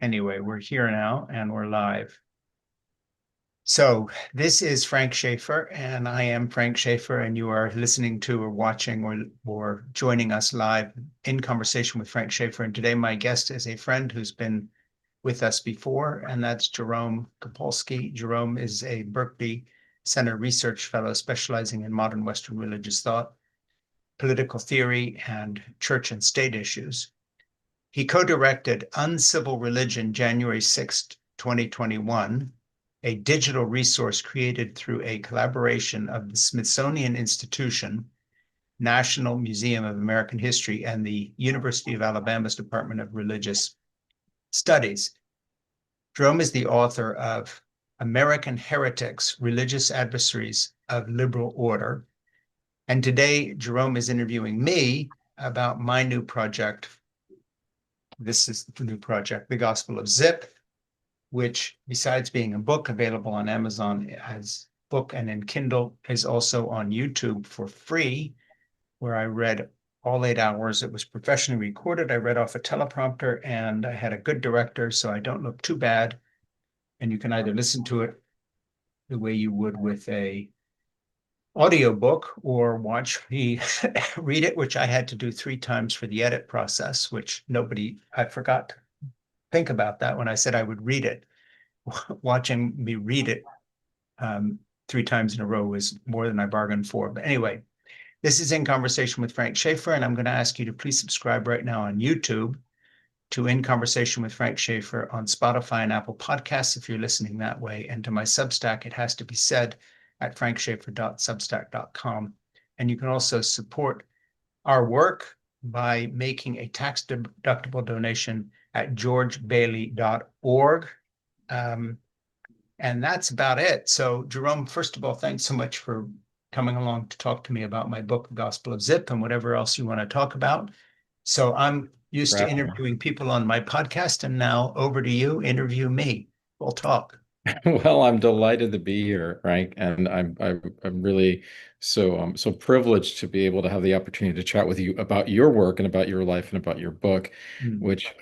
Anyway, we're here now and we're live. So this is Frank Schaeffer, and I am Frank Schaeffer, and you are listening to or watching or joining us live in conversation with Frank Schaeffer. And today my guest is a friend who's been with us before, and that's Jerome Copulsky. Jerome is a Berkeley Center Research Fellow specializing in modern Western religious thought, political theory, and church and state issues. He co-directed Uncivil Religion, January 6th, 2021, a digital resource created through a collaboration of the Smithsonian Institution, National Museum of American History, and the University of Alabama's Department of Religious Studies. Jerome is the author of American Heretics, Religious Adversaries of Liberal Order. And today, Jerome is interviewing me about my new project. This is the new project, The Gospel of Zip, which, besides being a book available on Amazon as book and in Kindle, is also on YouTube for free, where I read all 8 hours. It was professionally recorded. I read off a teleprompter, and I had a good director, so I don't look too bad. And you can either listen to it the way you would with a audiobook or watch me read it, which I had to do 3 times for the edit process, which I forgot to think about that when I said I would read it. Watching me read it 3 times in a row was more than I bargained for. But anyway, this is In Conversation with Frank Schaeffer, and I'm going to ask you to please subscribe right now on YouTube to In Conversation with Frank Schaeffer on Spotify and Apple Podcasts if you're listening that way, and to my Substack, It Has to Be Said, at frankschaeffer.substack.com. And you can also support our work by making a tax-deductible donation at georgebailey.org. And that's about it. So, Jerome, first of all, thanks so much for coming along to talk to me about my book, The Gospel of Zip, and whatever else you want to talk about. So I'm used to interviewing people on my podcast, and now over to you, interview me. We'll talk. Well, I'm delighted to be here, Frank, and I'm really so privileged to be able to have the opportunity to chat with you about your work and about your life and about your book, Mm. which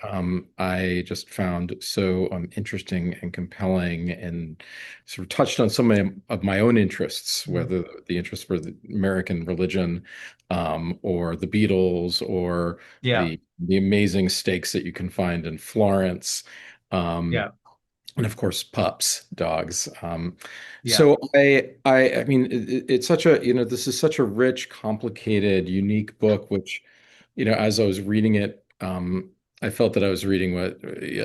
I just found so interesting and compelling, and sort of touched on so many of my own interests, whether the interest for the American religion, or the Beatles, or Yeah, the amazing steaks that you can find in Florence. Um, yeah, and of course pups, dogs. yeah. So I mean, it's such a, this is such a rich, complicated, unique book, which, as I was reading it, I felt that I was reading a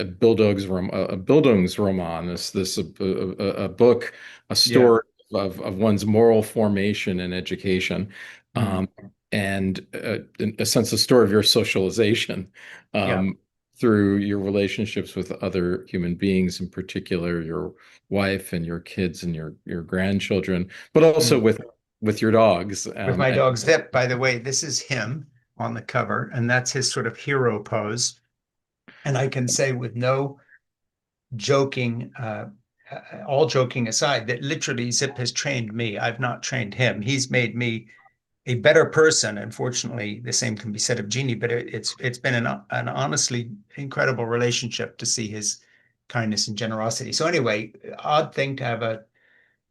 Bildungsroman, a book, a Yeah, story of one's moral formation and education, mm, um, and in a sense, a story of your socialization. yeah, Um, through your relationships with other human beings, in particular your wife and your kids and your grandchildren, but also mm. with your dogs. With my dog Zip, by the way, this is him on the cover, and that's his sort of hero pose. And I can say with no joking, all joking aside, that literally Zip has trained me. I've not trained him. He's made me a better person. Unfortunately, the same can be said of Jeannie, but it's been an honestly incredible relationship to see his kindness and generosity. So anyway, odd thing to have a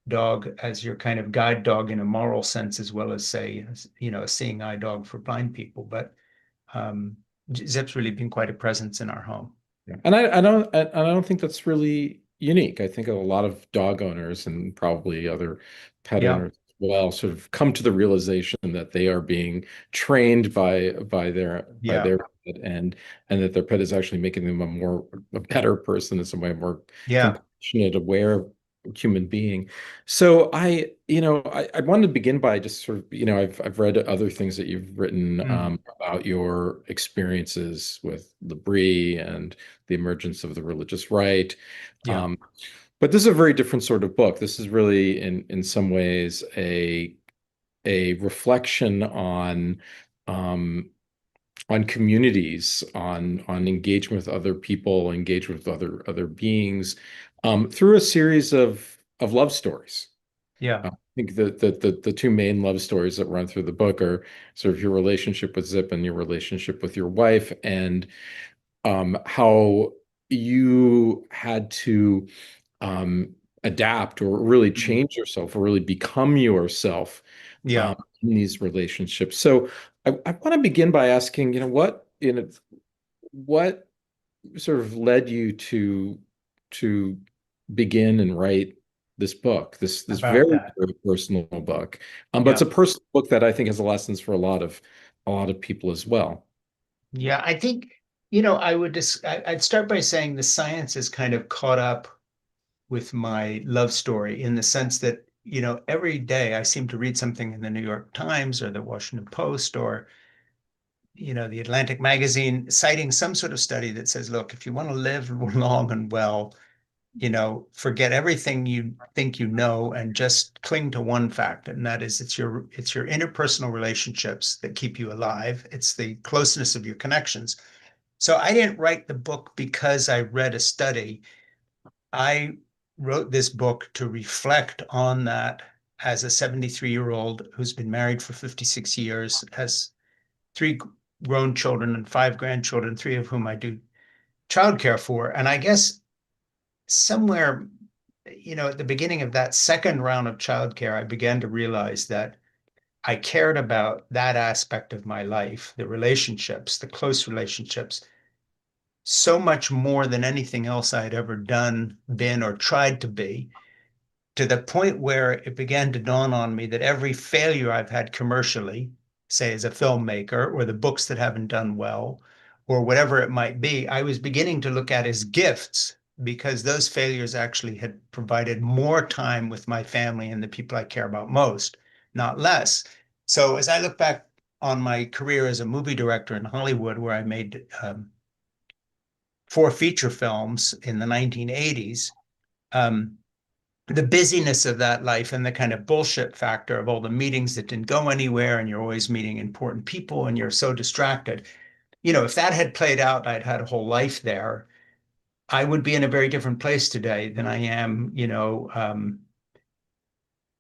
dog as your kind of guide dog in a moral sense, as well as say, a seeing eye dog for blind people. But um, Zip's really been quite a presence in our home. Yeah. And I don't think that's really unique. I think a lot of dog owners and probably other pet Yeah, owners as well sort of come to the realization that they are being trained by yeah, their pet, and that their pet is actually making them a better person in some way, more yeah. compassionate, aware human being. So I wanted to begin by just sort of, I've read other things that you've written Mm, about your experiences with Labrie and the emergence of the religious right. yeah, Um, but this is a very different sort of book. This is really in some ways a reflection um, on communities, on engagement with other people, engagement with other beings, through a series of love stories. yeah. I think that the two main love stories that run through the book are sort of your relationship with Zip and your relationship with your wife, and how you had to um, adapt or really Mhm. change yourself or really become yourself Yeah, in these relationships. So I want to begin by asking, what sort of led you to begin and write this book, this about very, that. very personal book. But it's Yeah. a personal book that I think has lessons for a lot of people as well. Yeah, I think, I'd start by saying the science is kind of caught up with my love story in the sense that, every day I seem to read something in the New York Times or the Washington Post or, the Atlantic magazine citing some sort of study that says, look, if you want to live long and well, forget everything you think you know and just cling to one fact, and that is it's your interpersonal relationships that keep you alive. It's the closeness of your connections. So I didn't write the book because I read a study. I wrote this book to reflect on that as a 73-year-old who's been married for 56 years, has three grown children and five grandchildren, three of whom I do childcare for. And I guess somewhere, at the beginning of that second round of childcare, I began to realize that I cared about that aspect of my life, the relationships, the close relationships, so much more than anything else I had ever done, been, or tried to be, to the point where it began to dawn on me that every failure I've had commercially, say as a filmmaker, or the books that haven't done well, or whatever it might be, I was beginning to look at as gifts because those failures actually had provided more time with my family and the people I care about most, not less. So as I look back on my career as a movie director in Hollywood, where I made four feature films in the 1980s, um, the busyness of that life and the kind of bullshit factor of all the meetings that didn't go anywhere and you're always meeting important people and you're so distracted. If that had played out, I'd had a whole life there, I would be in a very different place today than I am,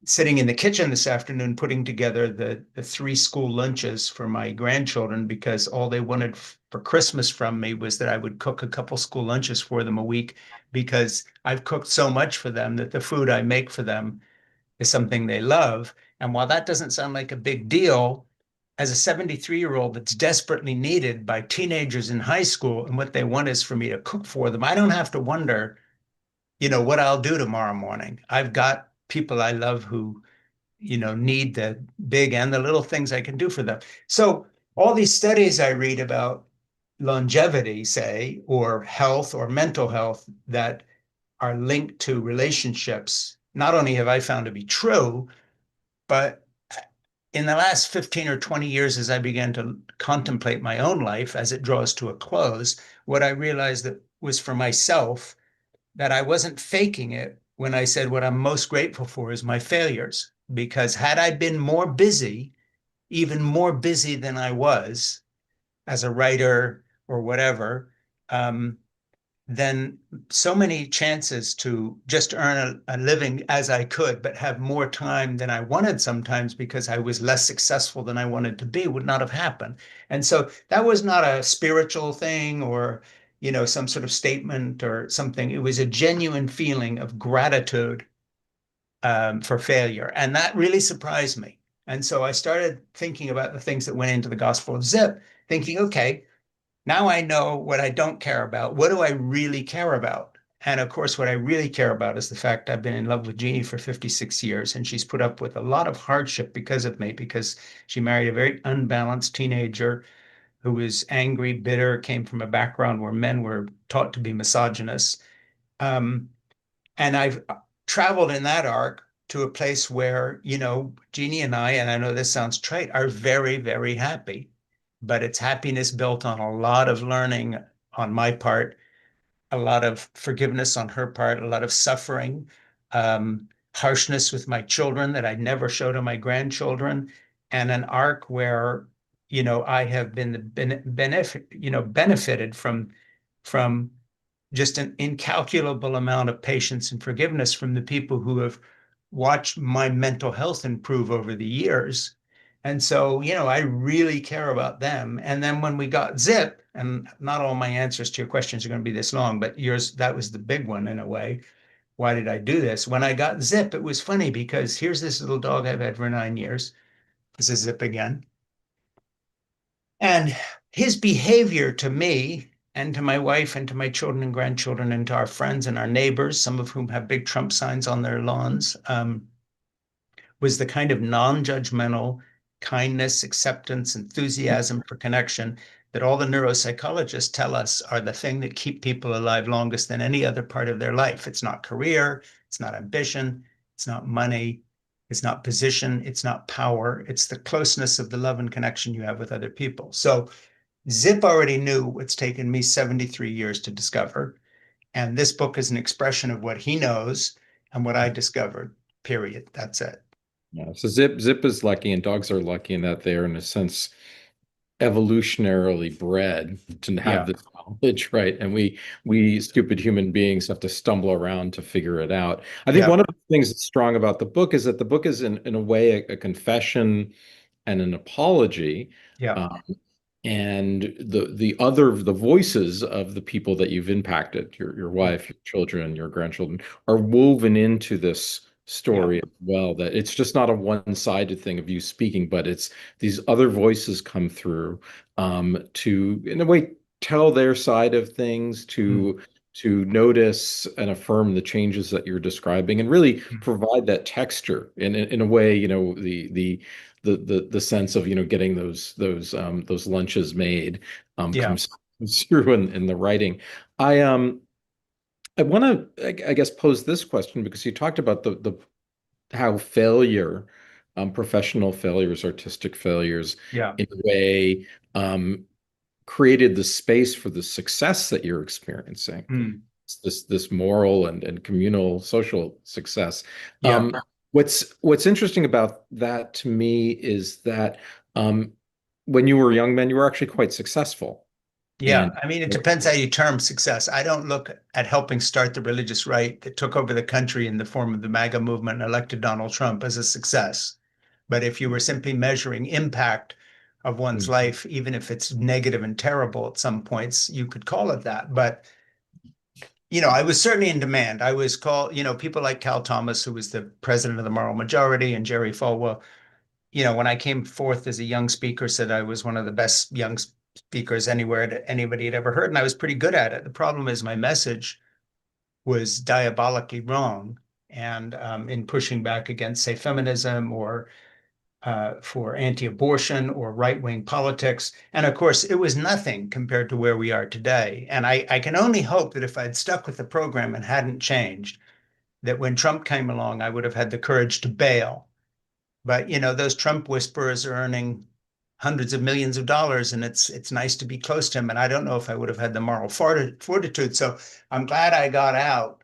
sitting in the kitchen this afternoon putting together the three school lunches for my grandchildren because all they wanted for Christmas from me was that I would cook a couple school lunches for them a week because I've cooked so much for them that the food I make for them is something they love. And while that doesn't sound like a big deal, as a 73-year-old that's desperately needed by teenagers in high school and what they want is for me to cook for them, I don't have to wonder, what I'll do tomorrow morning. I've got people I love who, need the big and the little things I can do for them. So all these studies I read about longevity, say, or health or mental health that are linked to relationships, not only have I found to be true, but in the last 15 or 20 years, as I began to contemplate my own life as it draws to a close, what I realized that was for myself, that I wasn't faking it when I said what I'm most grateful for is my failures. Because had I been more busy, even more busy than I was as a writer or whatever, um, then so many chances to just earn a living as I could, but have more time than I wanted sometimes because I was less successful than I wanted to be would not have happened. And so that was not a spiritual thing or, some sort of statement or something. It was a genuine feeling of gratitude for failure. And that really surprised me. And so I started thinking about the things that went into the Gospel of Zip, thinking, okay, now I know what I don't care about. What do I really care about? And of course, what I really care about is the fact I've been in love with Jeannie for 56 years, and she's put up with a lot of hardship because of me, because she married a very unbalanced teenager who was angry, bitter, came from a background where men were taught to be misogynists. Um, and I've traveled in that arc to a place where, Jeannie and I know this sounds trite, are very, very happy. But it's happiness built on a lot of learning on my part, a lot of forgiveness on her part, a lot of suffering, harshness with my children that I never show to my grandchildren, and an arc where, I have been the benefited from just an incalculable amount of patience and forgiveness from the people who have watched my mental health improve over the years. And so, I really care about them. And then when we got Zip, and not all my answers to your questions are going to be this long, but yours, that was the big one in a way. Why did I do this? When I got Zip, it was funny because here's this little dog I've had for 9 years. This is Zip again. And his behavior to me and to my wife and to my children and grandchildren and to our friends and our neighbors, some of whom have big Trump signs on their lawns, was the kind of non-judgmental kindness, acceptance, enthusiasm for connection that all the neuropsychologists tell us are the thing that keep people alive longest than any other part of their life. It's not career, it's not ambition, it's not money, it's not position, it's not power. It's the closeness of the love and connection you have with other people. So Zip already knew what's taken me 73 years to discover. And this book is an expression of what he knows and what I discovered, period. That's it. Yeah. So Zip is lucky, and dogs are lucky in that they're, in a sense, evolutionarily bred to have Yeah. this knowledge, right? And we stupid human beings have to stumble around to figure it out. I think Yeah. one of the things that's strong about the book is that the book is in a way a confession and an apology. Yeah. Um, and the voices of the people that you've impacted, your wife, your children, your grandchildren, are woven into this Yeah. story as well. That it's just not a one-sided thing of you speaking, but it's these other voices come through to, in a way, tell their side of things, Mm. to notice and affirm the changes that you're describing, and really Mm. provide that texture in a way, the sense of getting those lunches made Yeah. comes through in the writing. I want to, I guess, pose this question because you talked about the how failure, professional failures, artistic failures, Yeah. in a way, created the space for the success that you're experiencing. Mm. This moral and communal social success. Yeah. What's interesting about that to me is that um, when you were young men, you were actually quite successful. Yeah. And I mean, it depends how you term success. I don't look at helping start the religious right that took over the country in the form of the MAGA movement and elected Donald Trump as a success. But if you were simply measuring impact of one's life, even if it's negative and terrible at some points, you could call it that. But I was certainly in demand. I was called, people like Cal Thomas, who was the president of the moral majority, and Jerry Falwell, when I came forth as a young speaker, said I was one of the best young speakers anywhere that anybody had ever heard, and I was pretty good at it. The problem is my message was diabolically wrong, and in pushing back against, say, feminism or for anti-abortion or right-wing politics. And of course, it was nothing compared to where we are today. And I can only hope that if I'd stuck with the program and hadn't changed, that when Trump came along, I would have had the courage to bail. But those Trump whisperers are earning hundreds of millions of dollars, and it's nice to be close to him. And I don't know if I would have had the moral fortitude. So I'm glad I got out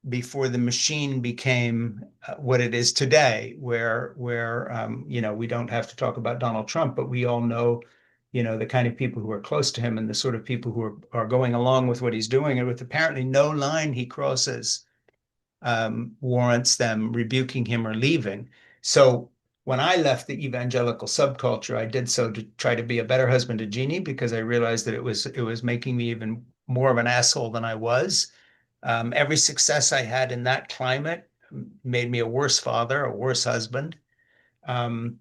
before the machine became what it is today, where we don't have to talk about Donald Trump, but we all know, the kind of people who are close to him and the sort of people who are going along with what he's doing, and with apparently no line he crosses warrants them rebuking him or leaving. So when I left the evangelical subculture, I did so to try to be a better husband to Jeannie because I realized that it was making me even more of an asshole than I was. Every success I had in that climate made me a worse father, a worse husband. Um,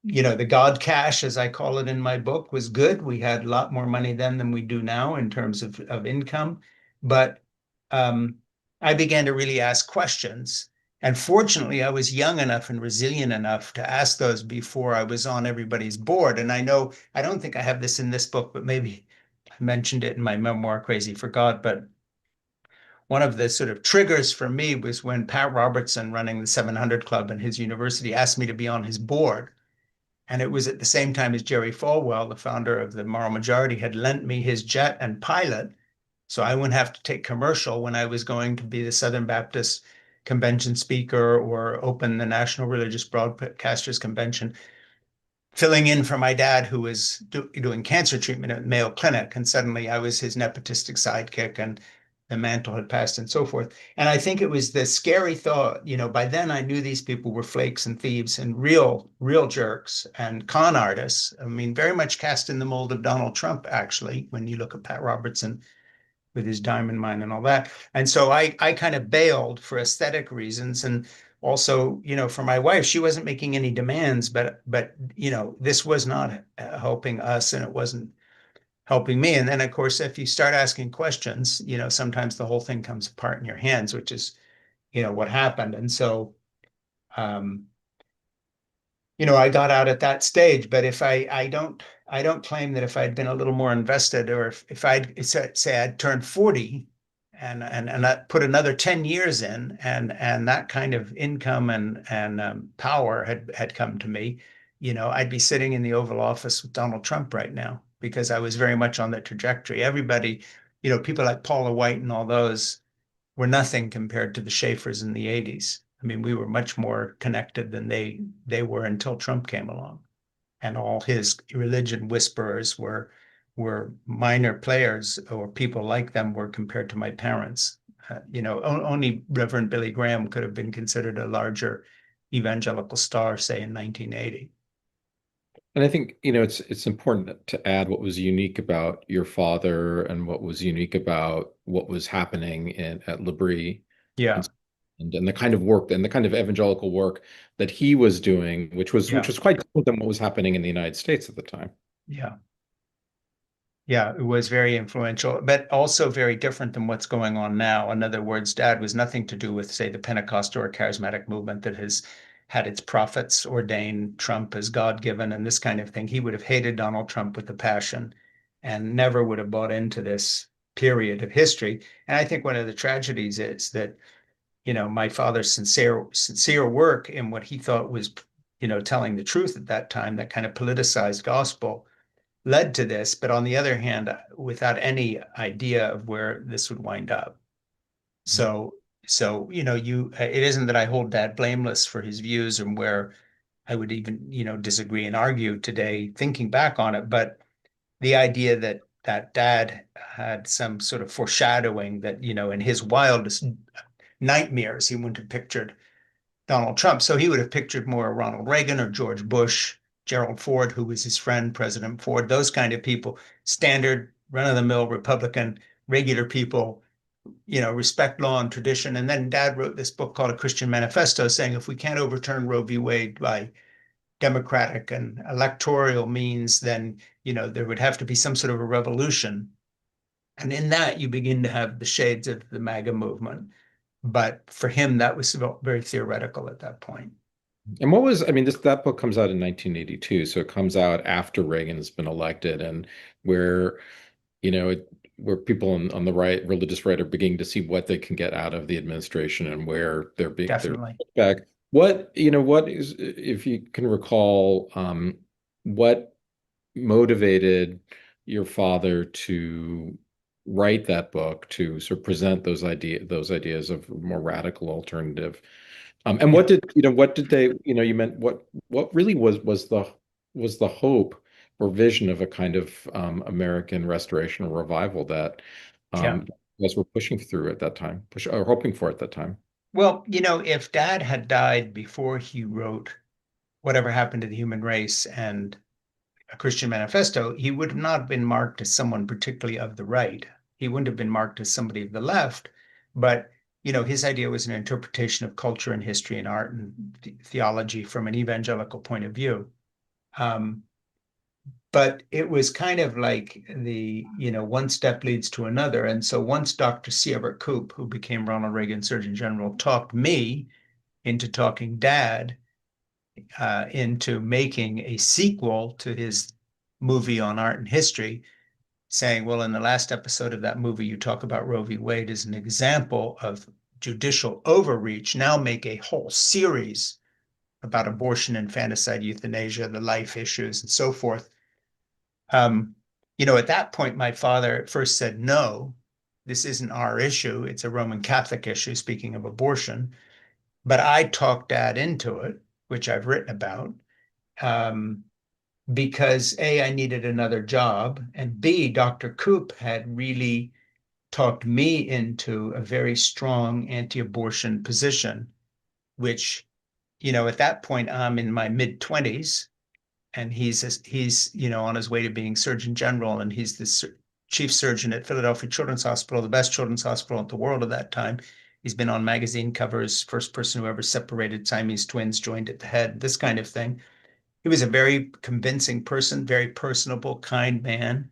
the God cash, as I call it in my book, was good. We had a lot more money then than we do now in terms of income. But um, I began to really ask questions. And fortunately, I was young enough and resilient enough to ask those before I was on everybody's board. And I know, I don't think I have this in this book, but maybe I mentioned it in my memoir, Crazy for God. But one of the sort of triggers for me was when Pat Robertson, running the 700 Club in his university, asked me to be on his board. And it was at the same time as Jerry Falwell, the founder of the Moral Majority, had lent me his jet and pilot. So I wouldn't have to take commercial when I was going to be the Southern Baptist Convention speaker or open the National Religious Broadcasters Convention, filling in for my dad, who was doing cancer treatment at Mayo Clinic. And suddenly I was his nepotistic sidekick. And the mantle had passed and so forth. And I think it was the scary thought, by then I knew these people were flakes and thieves and real jerks and con artists. I mean, very much cast in the mold of Donald Trump, actually, when you look at Pat Robertson with his diamond mine and all that. And so I kind of bailed for aesthetic reasons. And also, for my wife, she wasn't making any demands, but this was not helping us and it wasn't helping me. And then, of course, if you start asking questions, sometimes the whole thing comes apart in your hands, which is, what happened. And so, um, I got out at that stage. But if I don't claim that if I'd been a little more invested, or if I'd say I'd turned 40 and I put another 10 years in, and that kind of income and power had come to me, I'd be sitting in the Oval Office with Donald Trump right now because I was very much on the trajectory. Everybody, people like Paula White and all those were nothing compared to the Schaeffers in the 80s. I mean, we were much more connected than they were until Trump came along. And all his religion whisperers were minor players, or people like them were, compared to my parents. Only Reverend Billy Graham could have been considered a larger evangelical star, say in 1980. And I think, it's important to add what was unique about your father and what was unique about what was happening at L'Abri, Yeah, and, and the kind of work and the kind of evangelical work that he was doing, which yeah, was quite different than what was happening in the United States at the time. yeah. Yeah, it was very influential, but also very different than what's going on now. In other words, Dad was nothing to do with, say, the Pentecostal or charismatic movement that has had its prophets ordain Trump as God-given and this kind of thing. He would have hated Donald Trump with a passion and never would have bought into this period of history. And I think one of the tragedies is that, my father's sincere work in what he thought was, telling the truth at that time, that kind of politicized gospel led to this, but on the other hand, without any idea of where this would wind up. So, it isn't that I hold Dad blameless for his views and where I would even, disagree and argue today, thinking back on it, but the idea that Dad had some sort of foreshadowing that, in his wildest nightmares, he wouldn't have pictured Donald Trump. So he would have pictured more Ronald Reagan or George Bush, Gerald Ford, who was his friend, President Ford, those kind of people, standard run-of-the-mill Republican, regular people, respect law and tradition. And then Dad wrote this book called A Christian Manifesto, saying if we can't overturn Roe v. Wade by democratic and electoral means, then, there would have to be some sort of a revolution. And in that, you begin to have the shades of the MAGA movement. But for him, that was very theoretical at that point. And what was, I mean, that book comes out in 1982, so it comes out after Reagan has been elected, and where, where people on the right, religious right, are beginning to see what they can get out of the administration and where they're Definitely. back. What is, if you can recall, what motivated your father to write that book, to sort of present those ideas of more radical alternative. And Yeah. what did they, you meant what really was the hope or vision of a kind of American restoration or revival that Yeah. you guys were pushing through at that time, or hoping for at that time? Well, if Dad had died before he wrote Whatever Happened to the Human Race and A Christian Manifesto, he would not have been marked as someone particularly of the right. He wouldn't have been marked as somebody of the left. But, his idea was an interpretation of culture and history and art and theology from an evangelical point of view. Um, but it was kind of like one step leads to another. And so once Dr. C. Everett Koop, who became Ronald Reagan Surgeon General, talked me into talking Dad into making a sequel to his movie on art and history, saying, well, in the last episode of that movie, you talk about Roe v. Wade as an example of judicial overreach. Now make a whole series about abortion, infanticide, euthanasia, the life issues, and so forth. Um, at that point, my father at first said, no, this isn't our issue. It's a Roman Catholic issue, speaking of abortion. But I talked Dad into it, which I've written about, um, because A, I needed another job, and B, Dr. Koop had really talked me into a very strong anti-abortion position, which, at that point, I'm in my mid-20s, and he's on his way to being Surgeon General, and he's the chief surgeon at Philadelphia Children's Hospital, the best children's hospital in the world at that time. He's been on magazine covers, first person who ever separated Siamese twins joined at the head, this kind of thing. He was a very convincing person, very personable, kind man.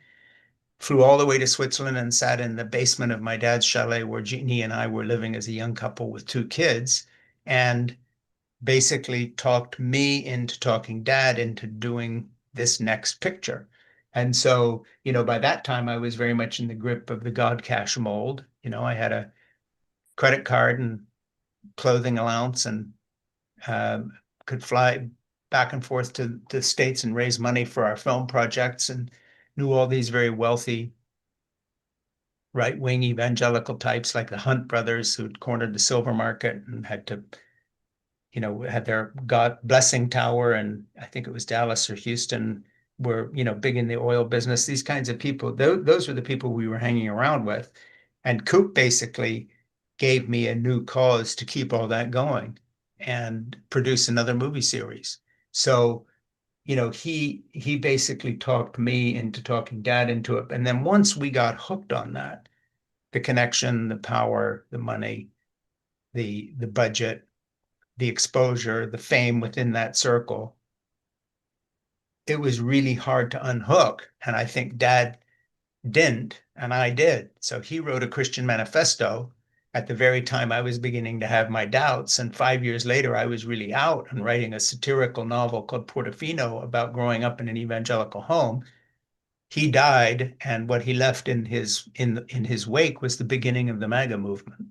Flew all the way to Switzerland and sat in the basement of my dad's chalet where Jeannie and I were living as a young couple with two kids, and basically talked me into talking dad into doing this next picture. And so, by that time, I was very much in the grip of the God cash mold. I had a credit card and clothing allowance, and um, could fly back and forth to the States and raise money for our film projects, and knew all these very wealthy right-wing evangelical types like the Hunt brothers who'd cornered the silver market and had their God blessing tower, and I think it was Dallas or Houston, were, big in the oil business. These kinds of people, those were the people we were hanging around with. And Coop basically gave me a new cause to keep all that going and produce another movie series. So, he basically talked me into talking dad into it. And then once we got hooked on that, the connection, the power, the money, the budget, the exposure, the fame within that circle, it was really hard to unhook. And I think dad didn't, and I did. So he wrote a Christian manifesto at the very time I was beginning to have my doubts. And 5 years later, I was really out and writing a satirical novel called Portofino about growing up in an evangelical home. He died, and what he left in his wake was the beginning of the MAGA movement.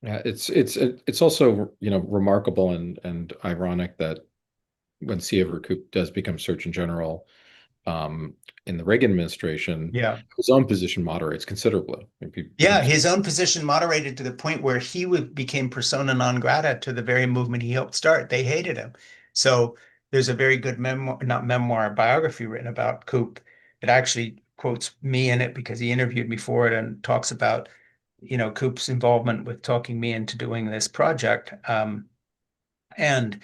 Yeah, it's also, remarkable and ironic that when C. Koop does become Surgeon General in the Reagan administration, Yeah. his own position moderates considerably. He Yeah, becomes his own position moderated to the point where became persona non grata to the very movement he helped start. They hated him. So there's a very good memoir, not memoir, biography written about Coop that actually quotes me in it because he interviewed me for it and talks about, Coop's involvement with talking me into doing this project. And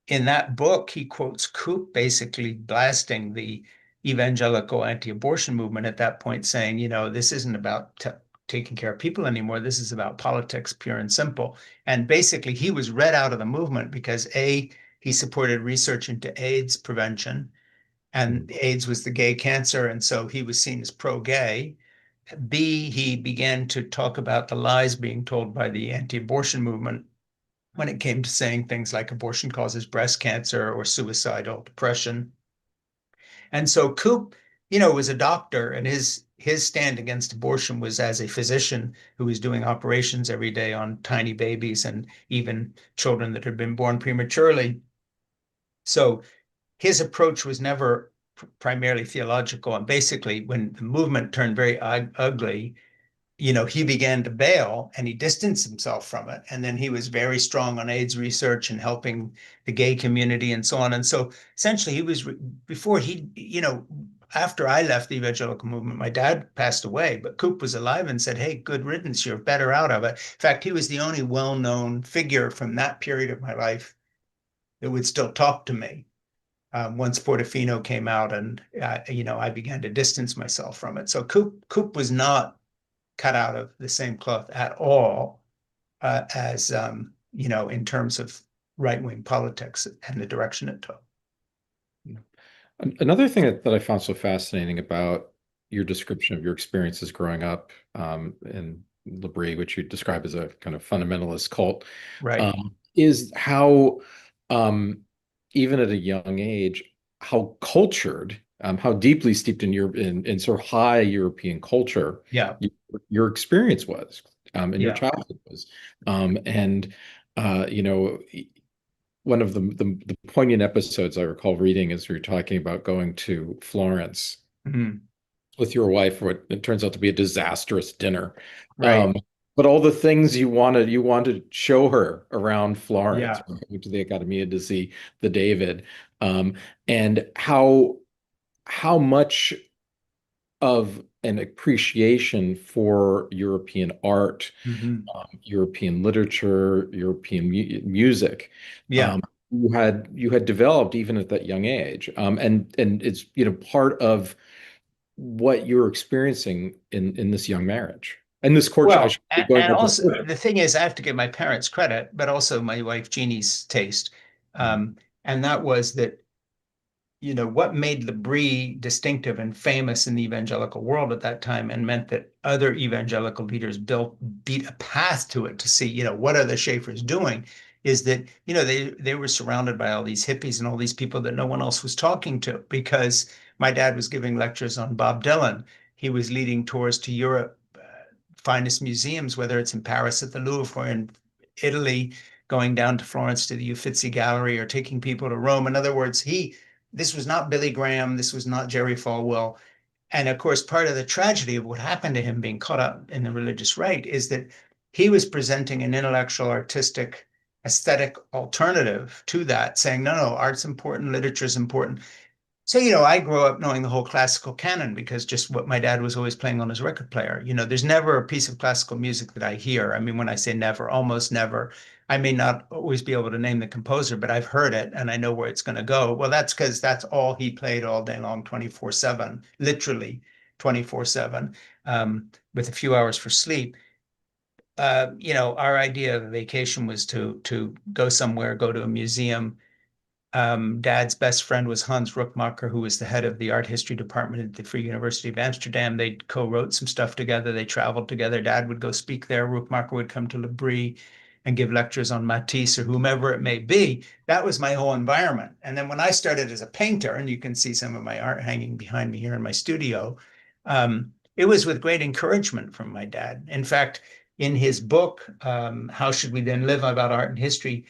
in that book, he quotes Coop basically blasting the evangelical anti-abortion movement at that point, saying, this isn't about taking care of people anymore. This is about politics, pure and simple. And basically, he was read out of the movement because A, he supported research into AIDS prevention, and AIDS was the gay cancer, and so he was seen as pro-gay. B, he began to talk about the lies being told by the anti-abortion movement when it came to saying things like abortion causes breast cancer or suicidal depression. And so Coop, was a doctor, and his stand against abortion was as a physician who was doing operations every day on tiny babies and even children that had been born prematurely. So his approach was never primarily theological. And basically, when the movement turned very ugly, he began to bail and he distanced himself from it. And then he was very strong on AIDS research and helping the gay community and so on. And so essentially, before after I left the evangelical movement, my dad passed away, but Coop was alive and said, "Hey, good riddance, you're better out of it." In fact, he was the only well known figure from that period of my life that would still talk to me. Once Portofino came out, and I began to distance myself from it. So Coop was not cut out of the same cloth at all, as in terms of right-wing politics and the direction it took. Another thing that I found so fascinating about your description of your experiences growing up in L'Abri, which you describe as a kind of fundamentalist cult, Right. is how, um, even at a young age, how cultured, how deeply steeped in sort of high European culture Yeah. your experience was, and your Yeah. childhood was. And one of the poignant episodes I recall reading is we were talking about going to Florence Mhm. with your wife for what it turns out to be a disastrous dinner. Right. Um, but all the things you wanted to show her around Florence. Yeah. We went to the Accademia to see the David, and how much of an appreciation for European art, Hmm. European literature, European music. Yeah. Um, you had developed even at that young age, and it's part of what you're experiencing in this young marriage and this courtship. I Well, should be going and back to the also courtship. the thing is, I have to give my parents credit, but also my wife Jeannie's taste. And that was that, what made Labrie distinctive and famous in the evangelical world at that time and meant that other evangelical leaders beat a path to it to see, what are the Schaeffers doing, is that, they were surrounded by all these hippies and all these people that no one else was talking to because my dad was giving lectures on Bob Dylan. He was leading tours to Europe, finest museums, whether it's in Paris at the Louvre or in Italy, going down to Florence to the Uffizi Gallery or taking people to Rome. In other words, this was not Billy Graham, this was not Jerry Falwell. And of course, part of the tragedy of what happened to him being caught up in the religious right is that he was presenting an intellectual, artistic, aesthetic alternative to that, saying, no, no, art's important, literature is important. So, I grew up knowing the whole classical canon because just what my dad was always playing on his record player. There's never a piece of classical music that I hear. I mean, when I say never, almost never. I may not always be able to name the composer, but I've heard it and I know where it's going to go. Well, that's because that's all he played all day long, 24/7, literally 24/7, with a few hours for sleep. Our idea of a vacation was to go somewhere, go to a museum. Dad's best friend was Hans Rookmacher, who was the head of the art history department at the Free University of Amsterdam. They co-wrote some stuff together. They traveled together. Dad would go speak there. Rookmacher would come to Labrie and give lectures on Matisse or whomever it may be. That was my whole environment. And then when I started as a painter, and you can see some of my art hanging behind me here in my studio, it was with great encouragement from my dad. In fact, in his book, How Should We Then Live About Art and History,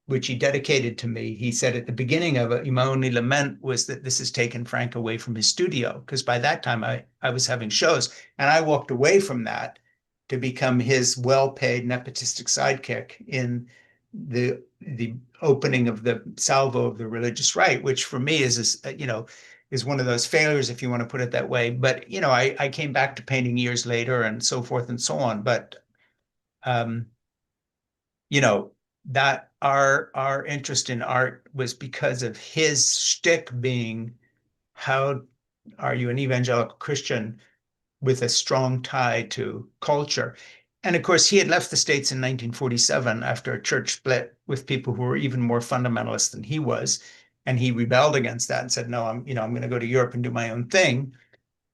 which he dedicated to me, he said at the beginning of it, my only lament was that this has taken Frank away from his studio. Because by that time I was having shows and I walked away from that to become his well-paid nepotistic sidekick in the opening of the salvo of the religious right, which for me is one of those failures, if you want to put it that way. But I came back to painting years later and so forth and so on. But um, you know, that our interest in art was because of his shtick being, how are you an evangelical Christian with a strong tie to culture? And of course, he had left the States in 1947 after a church split with people who were even more fundamentalist than he was. And he rebelled against that and said, no, I'm going to go to Europe and do my own thing.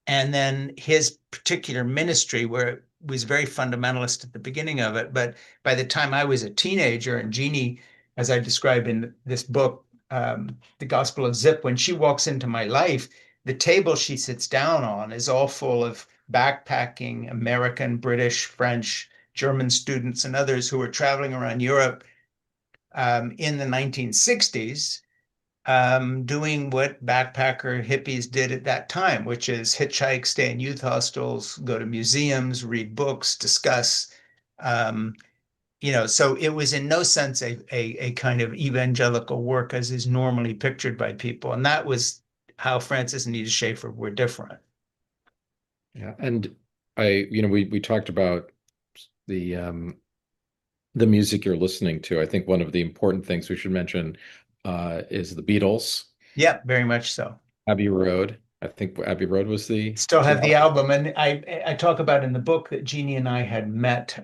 And then his particular ministry, where it was very fundamentalist at the beginning of it, but by the time I was a teenager, and Jeannie, as I describe in this book, The Gospel of Zip, when she walks into my life, the table she sits down on is all full of backpacking American, British, French, German students and others who were traveling around Europe in the 1960s, doing what backpacker hippies did at that time, which is hitchhike, stay in youth hostels, go to museums, read books, discuss. Um, so it was in no sense a kind of evangelical work as is normally pictured by people. And that was how Francis and Edith Schaeffer were different. Yeah, and we talked about the um, the music you're listening to. I think one of the important things we should mention is the Beatles, Yeah, very much so. Abbey Road. I think Abbey Road Still was the have the album. album, and I talk about in the book that Jeannie and I had met,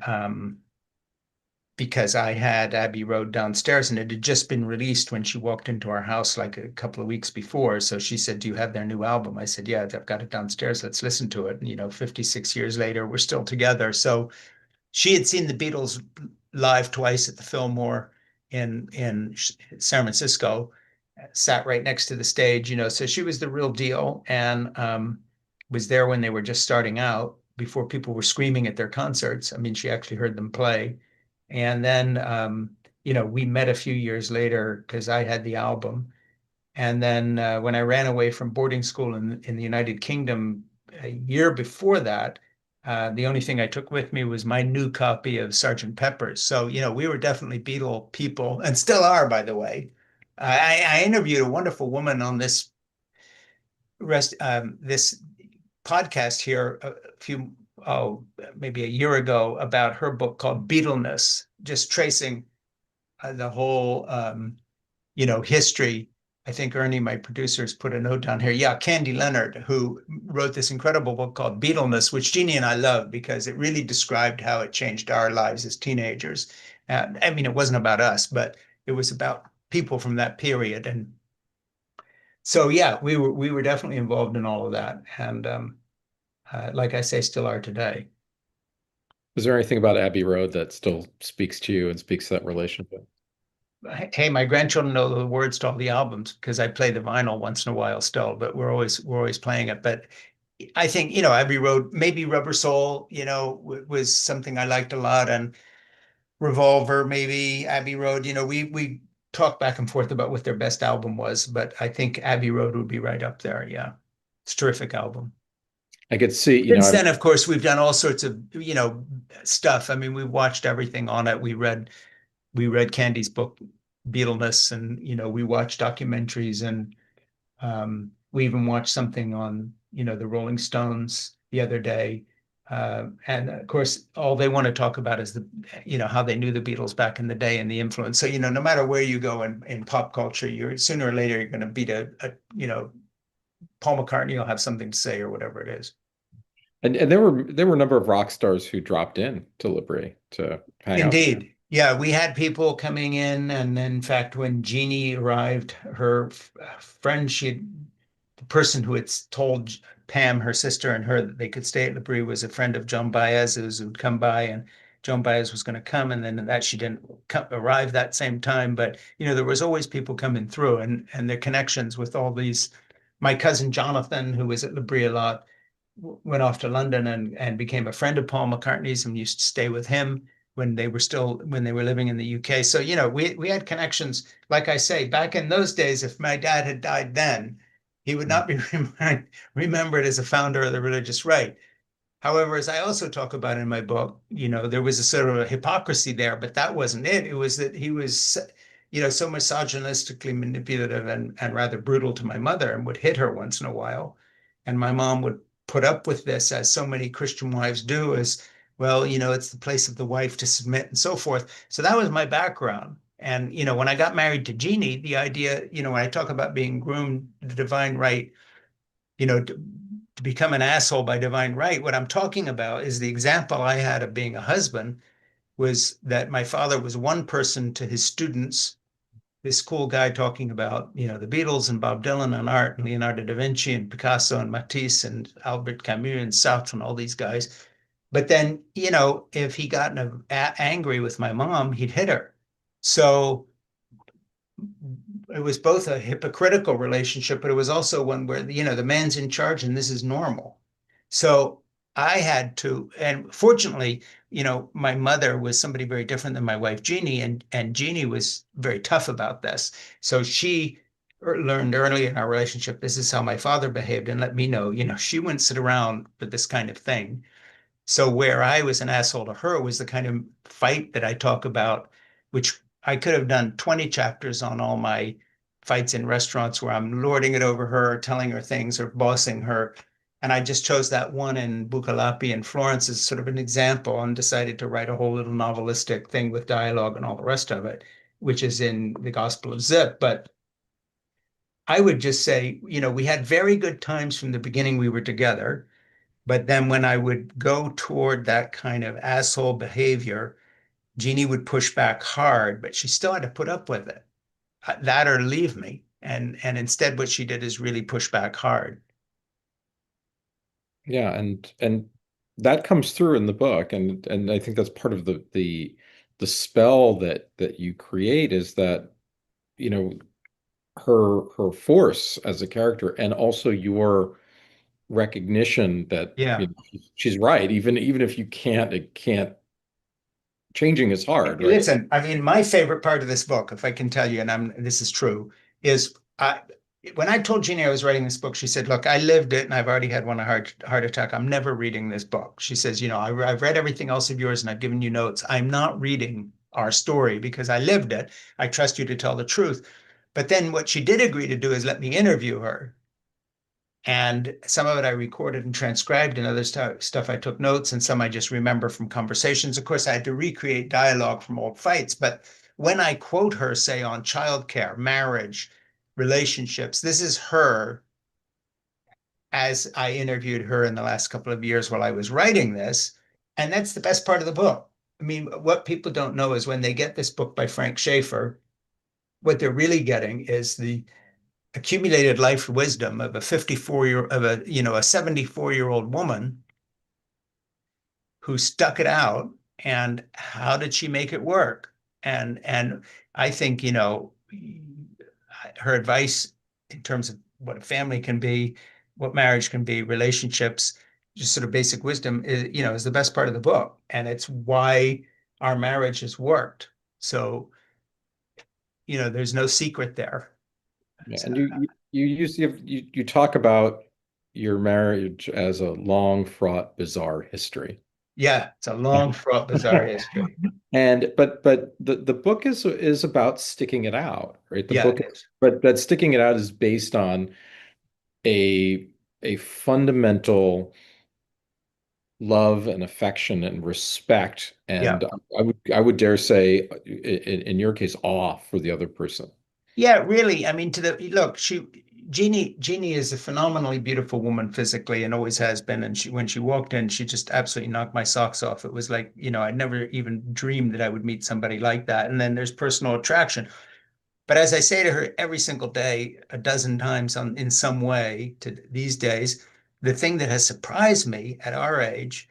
because I had Abbey Road downstairs and it had just been released when she walked into our house like a couple of weeks before. So she said, do you have their new album? I said, yeah, I've got it downstairs. Let's listen to it. And, 56 years later, we're still together. So she had seen the Beatles live twice at the Fillmore in San Francisco, sat right next to the stage, so she was the real deal and was there when they were just starting out before people were screaming at their concerts. I mean, she actually heard them play. And then, we met a few years later because I had the album. And then when I ran away from boarding school in the United Kingdom a year before that, the only thing I took with me was my new copy of Sergeant Pepper's. So, we were definitely Beatle people and still are, by the way. I interviewed a wonderful woman on this podcast here a few, oh, maybe a year ago about her book called Beatleness, just tracing the whole, history. I think Ernie, my producers, put a note down here. Yeah, Candy Leonard, who wrote this incredible book called Beatleness, which Jeannie and I love because it really described how it changed our lives as teenagers. I mean, it wasn't about us, but it was about people from that period. And so, yeah, we were definitely involved in all of that, and like I say, still are today. Is there anything about Abbey Road that still speaks to you and speaks to that relationship? Hey, my grandchildren know the words to all the albums because I play the vinyl once in a while still, but we're always playing it. But I think, Abbey Road, maybe Rubber Soul, was something I liked a lot, and Revolver, maybe Abbey Road. We talked back and forth about what their best album was, but I think Abbey Road would be right up there. Yeah, it's a terrific album. I could see, Since then, of course, we've done all sorts of, stuff. I mean, we watched everything on it. We read Candy's book, Beatleness, and we watched documentaries, and we even watched something on the Rolling Stones the other day. And of course, all they want to talk about is how they knew the Beatles back in the day and the influence. So no matter where you go in pop culture, you're sooner or later you're going to beat Paul McCartney will have something to say or whatever it is. and there were a number of rock stars who dropped in to Libri to hang out. Indeed. Yeah, we had people coming in, and then, in fact, when Jeannie arrived, her friend, the person who had told Pam, her sister, and her that they could stay at Labrie was a friend of Joan Baez's who'd come by, and Joan Baez was going to come, and then that she didn't arrive that same time. But there was always people coming through, and their connections with all these. My cousin Jonathan, who was at Labrie a lot, went off to London and became a friend of Paul McCartney's and used to stay with him when they were living in the UK. So, we had connections. Like I say, back in those days, if my dad had died then, he would not be remembered as a founder of the religious right. However, as I also talk about in my book, there was a sort of a hypocrisy there, but that wasn't it. It was that he was, so misogynistically manipulative and rather brutal to my mother and would hit her once in a while. And my mom would put up with this, as so many Christian wives do, as well, it's the place of the wife to submit and so forth. So that was my background. And, when I got married to Jeannie, the idea, when I talk about being groomed the divine right, to become an asshole by divine right, what I'm talking about is the example I had of being a husband was that my father was one person to his students, this cool guy talking about, the Beatles and Bob Dylan and art and Leonardo da Vinci and Picasso and Matisse and Albert Camus and Sartre and all these guys. But then, if he got angry with my mom, he'd hit her. So it was both a hypocritical relationship, but it was also one where, the man's in charge and this is normal. So I had to, and fortunately, my mother was somebody very different than my wife, Jeannie, and Jeannie was very tough about this. So she learned early in our relationship, this is how my father behaved, and let me know, she wouldn't sit around for this kind of thing. So where I was an asshole to her was the kind of fight that I talk about, which I could have done 20 chapters on all my fights in restaurants where I'm lording it over her, telling her things or bossing her. And I just chose that one in Bucalapi in Florence as sort of an example and decided to write a whole little novelistic thing with dialogue and all the rest of it, which is in the Gospel of Zip. But I would just say, we had very good times from the beginning we were together. But then when I would go toward that kind of asshole behavior, Jeannie would push back hard, but she still had to put up with it. That or leave me. And instead what she did is really push back hard. Yeah, and that comes through in the book, and I think that's part of the spell that you create is that, you know, her force as a character and also your recognition that, Yeah. she's right, even if you can't, it can't, changing is hard, right? Listen, I mean, my favorite part of this book, if I can tell you, and this is true, is when I told Jeannie I was writing this book, she said, "Look, I lived it, and I've already had one heart attack. I'm never reading this book." She says, I've read everything else of yours, and I've given you notes. I'm not reading our story because I lived it. I trust you to tell the truth. But then what she did agree to do is let me interview her. And some of it I recorded and transcribed, and other stuff I took notes, and some I just remember from conversations. Of course, I had to recreate dialogue from old fights. But when I quote her, say, on childcare, marriage, relationships, this is her as I interviewed her in the last couple of years while I was writing this. And that's the best part of the book. I mean, what people don't know is when they get this book by Frank Schaeffer, what they're really getting is the accumulated life wisdom of a 54-year of a, a 74-year-old woman who stuck it out, and how did she make it work? And I think, her advice in terms of what a family can be, what marriage can be, relationships, just sort of basic wisdom is the best part of the book. And it's why our marriage has worked. So, there's no secret there. Yeah, So, and you talk about your marriage as a long, fraught, bizarre history. yeah, it's a long, fraught, bizarre history. And but the book is about sticking it out, right? The Yeah, book, it is. but sticking it out is based on a a fundamental love and affection and respect, Yeah. and I would dare say, in your case, awe for the other person. Yeah, really. I mean, to the look, Jeannie is a phenomenally beautiful woman physically and always has been. And when she walked in, she just absolutely knocked my socks off. It was like, I'd never even dreamed that I would meet somebody like that. And then there's personal attraction. But as I say to her every single day, a dozen times in some way to these days, the thing that has surprised me at our age,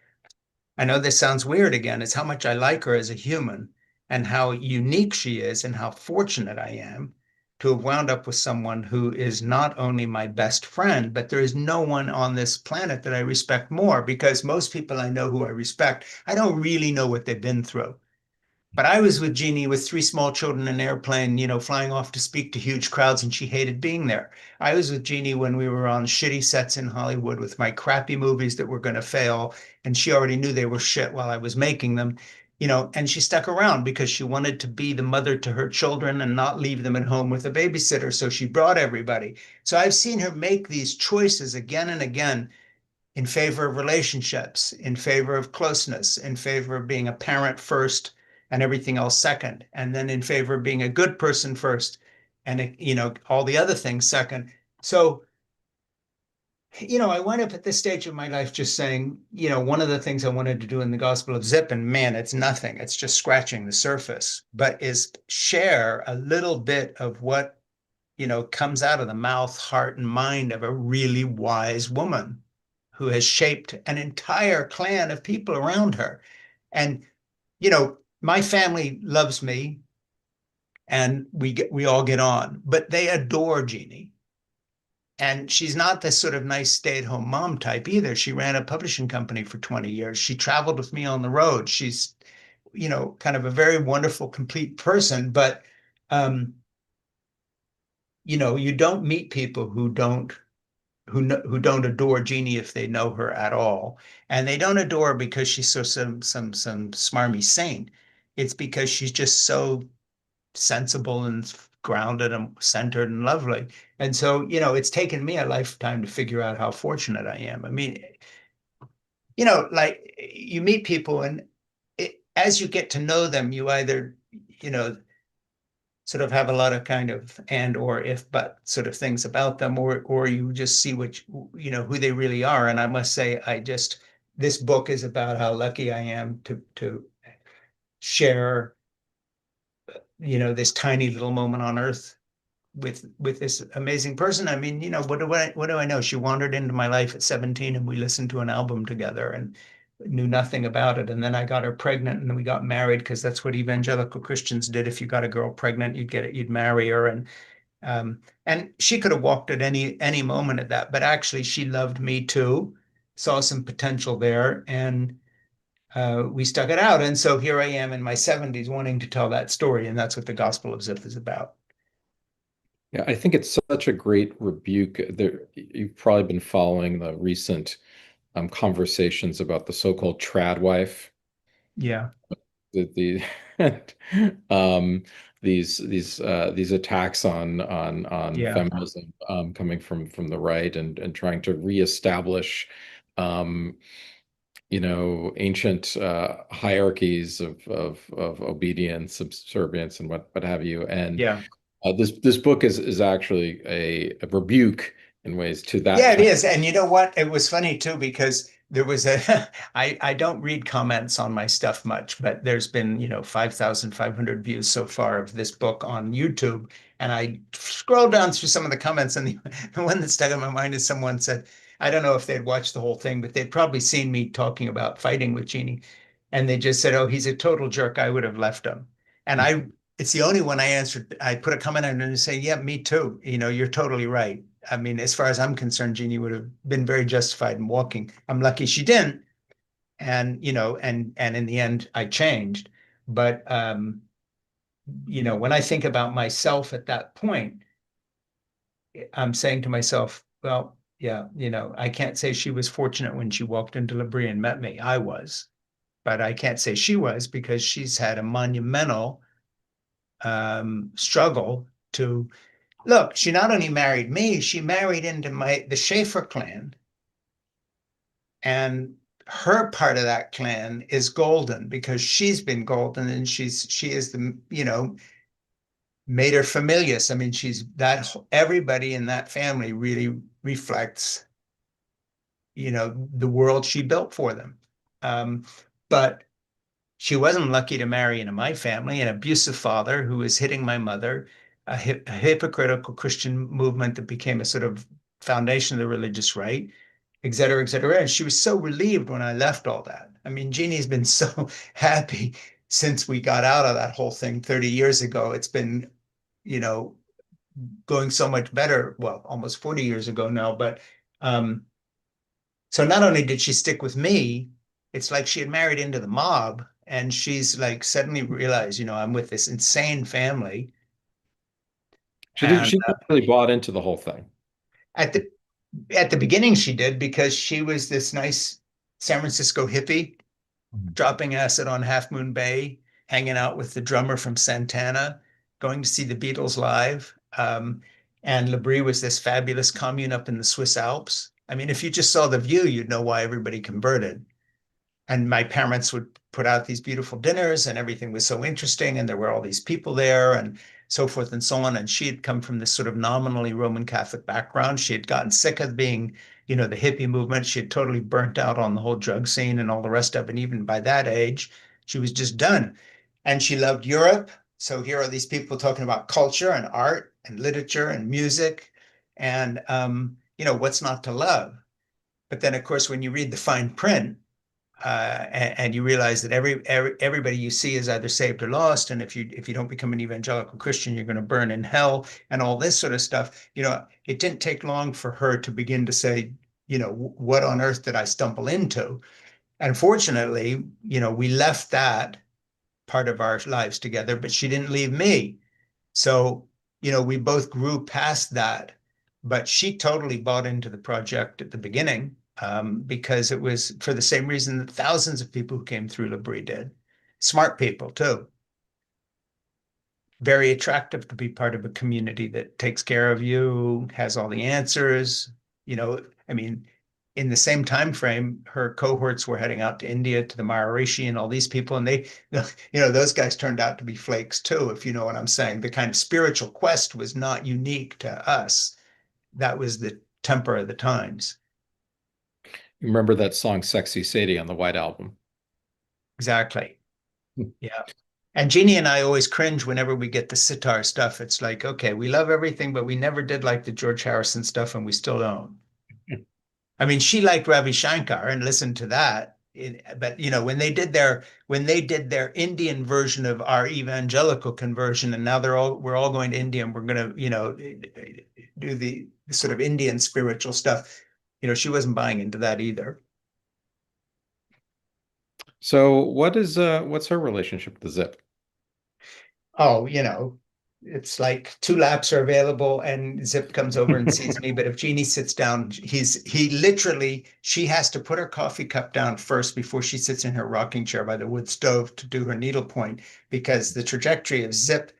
I know this sounds weird again, is how much I like her as a human and how unique she is and how fortunate I am to have wound up with someone who is not only my best friend, but there is no one on this planet that I respect more, because most people I know who I respect, I don't really know what they've been through. But I was with Jeannie with three small children in an airplane, flying off to speak to huge crowds, and she hated being there. I was with Jeannie when we were on shitty sets in Hollywood with my crappy movies that were going to fail, and she already knew they were shit while I was making them. And she stuck around because she wanted to be the mother to her children and not leave them at home with a babysitter. So she brought everybody. So I've seen her make these choices again and again in favor of relationships, in favor of closeness, in favor of being a parent first and everything else second, and then in favor of being a good person first and all the other things second. So, I went up at this stage of my life just saying, one of the things I wanted to do in the Gospel of Zip, and man, it's nothing, it's just scratching the surface, but is share a little bit of what comes out of the mouth, heart, and mind of a really wise woman who has shaped an entire clan of people around her. And, my family loves me and we all get on, but they adore Jeannie. And she's not this sort of nice stay-at-home mom type either. She ran a publishing company for 20 years. She traveled with me on the road. She's, kind of a very wonderful, complete person. But you don't meet people who don't adore Jeannie if they know her at all, and they don't adore her because she's so some smarmy saint. It's because she's just so sensible and grounded and centered and lovely. And so, it's taken me a lifetime to figure out how fortunate I am. I mean, like you meet people and as you get to know them, you either, sort of have a lot of kind of and or if but sort of things about them, or you just see who they really are. And I must say, this book is about how lucky I am to share this tiny little moment on earth with this amazing person. I mean, what do I know? She wandered into my life at 17 and we listened to an album together and knew nothing about it. And then I got her pregnant and then we got married because that's what evangelical Christians did. If you got a girl pregnant, you'd marry her. And she could have walked at any moment at that, but actually she loved me too, saw some potential there, and we stuck it out. And so here I am in my 70s wanting to tell that story, and that's what the Gospel of Ziph is about. Yeah, I think it's such a great rebuke. You've probably been following the recent conversations about the so-called trad wife. Yeah. The um, these attacks on Yeah. feminism coming from the right and trying to reestablish um, ancient hierarchies of obedience, subservience, and what have you. And Yeah. this book is actually a rebuke in ways to that Yeah, it kind. is. And you know what? It was funny too, because there was I don't read comments on my stuff much, but there's been, 5,500 views so far of this book on YouTube. And I scrolled down through some of the comments, and the one that stuck in my mind is someone said, I don't know if they'd watched the whole thing, but they'd probably seen me talking about fighting with Jeannie. And they just said, oh, he's a total jerk. I would have left him. And it's the only one I answered. I put a comment on it and say, yeah, me too. You're totally right. I mean, as far as I'm concerned, Jeannie would have been very justified in walking. I'm lucky she didn't. And, and in the end, I changed. But, when I think about myself at that point, I'm saying to myself, well, yeah, I can't say she was fortunate when she walked into Labrie and met me. I was, but I can't say she was, because she's had a monumental struggle to look. She not only married me, she married into the Schaeffer clan. And her part of that clan is golden, because she's been golden, and she is the, mater familias. I mean, she's that everybody in that family really reflects, the world she built for them. But she wasn't lucky to marry into my family, an abusive father who was hitting my mother, a hypocritical Christian movement that became a sort of foundation of the religious right, et cetera, et cetera. And she was so relieved when I left all that. I mean, Jeannie's been so happy since we got out of that whole thing 30 years ago. It's been, you know, going so much better. Well, almost 40 years ago now. But so not only did she stick with me, it's like she had married into the mob, and she's like suddenly realized, I'm with this insane family. She did. And She really bought into the whole thing. at the at the beginning she did, because she was this nice San Francisco hippie Mhm. dropping acid on Half Moon Bay, hanging out with the drummer from Santana, going to see the Beatles live. And Labrie was this fabulous commune up in the Swiss Alps. I mean, if you just saw the view, you'd know why everybody converted. And my parents would put out these beautiful dinners, and everything was so interesting, and there were all these people there and so forth and so on. And she had come from this sort of nominally Roman Catholic background. She had gotten sick of being, the hippie movement. She had totally burnt out on the whole drug scene and all the rest of it. And even by that age, she was just done. And she loved Europe. So here are these people talking about culture and art and literature and music, and what's not to love. But then, of course, when you read the fine print, and you realize that everybody you see is either saved or lost, and if you don't become an evangelical Christian, you're going to burn in hell, and all this sort of stuff. It didn't take long for her to begin to say, what on earth did I stumble into? And fortunately, we left that part of our lives together, but she didn't leave me. So, we both grew past that, but she totally bought into the project at the beginning, because it was for the same reason that thousands of people who came through Labrie did. Smart people, too. Very attractive to be part of a community that takes care of you, has all the answers. I mean, in the same time frame, her cohorts were heading out to India, to the Maharishi, and all these people, and they, those guys turned out to be flakes too, if you know what I'm saying. The kind of spiritual quest was not unique to us. That was the temper of the times. You remember that song "Sexy Sadie" on the White Album? Exactly. Yeah. And Jeannie and I always cringe whenever we get the sitar stuff. It's like, okay, we love everything, but we never did like the George Harrison stuff, and we still don't. I mean, she liked Ravi Shankar and listened to that. But when they did their Indian version of our evangelical conversion, and now we're all going to India, and we're going to do the sort of Indian spiritual stuff. She wasn't buying into that either. So, what's her relationship to Zip? Oh, it's like two laps are available, and Zip comes over and sees me. But if Jeannie sits down, she has to put her coffee cup down first before she sits in her rocking chair by the wood stove to do her needlepoint, because the trajectory of Zip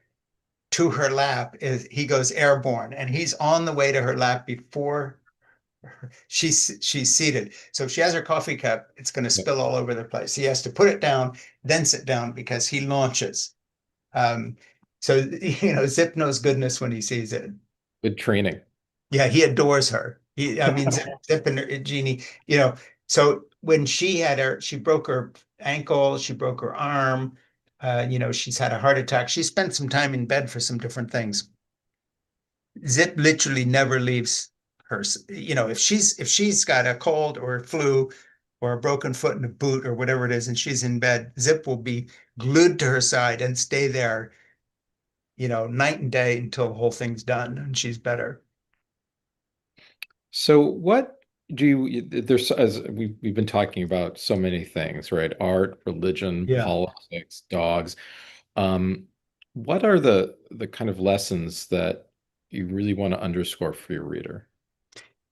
to her lap is he goes airborne, and he's on the way to her lap before she's seated. So if she has her coffee cup, it's going to Yeah. spill all over the place. He has to put it down, then sit down because he launches. Um, so Zip knows goodness when he sees it. Good training. Yeah, he adores her. I mean, Zip and Jeannie, so when she broke her ankle, she broke her arm, she's had a heart attack. She spent some time in bed for some different things. Zip literally never leaves her. If she's got a cold or a flu or a broken foot in a boot or whatever it is, and she's in bed, Zip will be glued to her side and stay there, night and day until the whole thing's done and she's better. So what do there's as we've been talking about so many things, right? Art, religion, Yeah. politics, dogs. Um, what are the kind of lessons that you really want to underscore for your reader?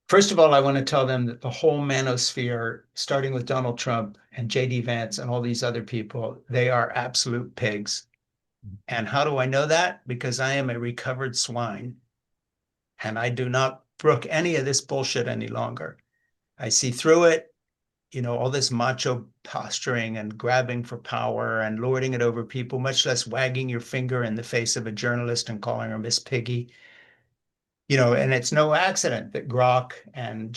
First of all, I want to tell them that the whole manosphere, starting with Donald Trump and JD Vance and all these other people, they are absolute pigs. And how do I know that? Because I am a recovered swine and I do not brook any of this bullshit any longer. I see through it, all this macho posturing and grabbing for power and lording it over people, much less wagging your finger in the face of a journalist and calling her Miss Piggy. And it's no accident that Grok and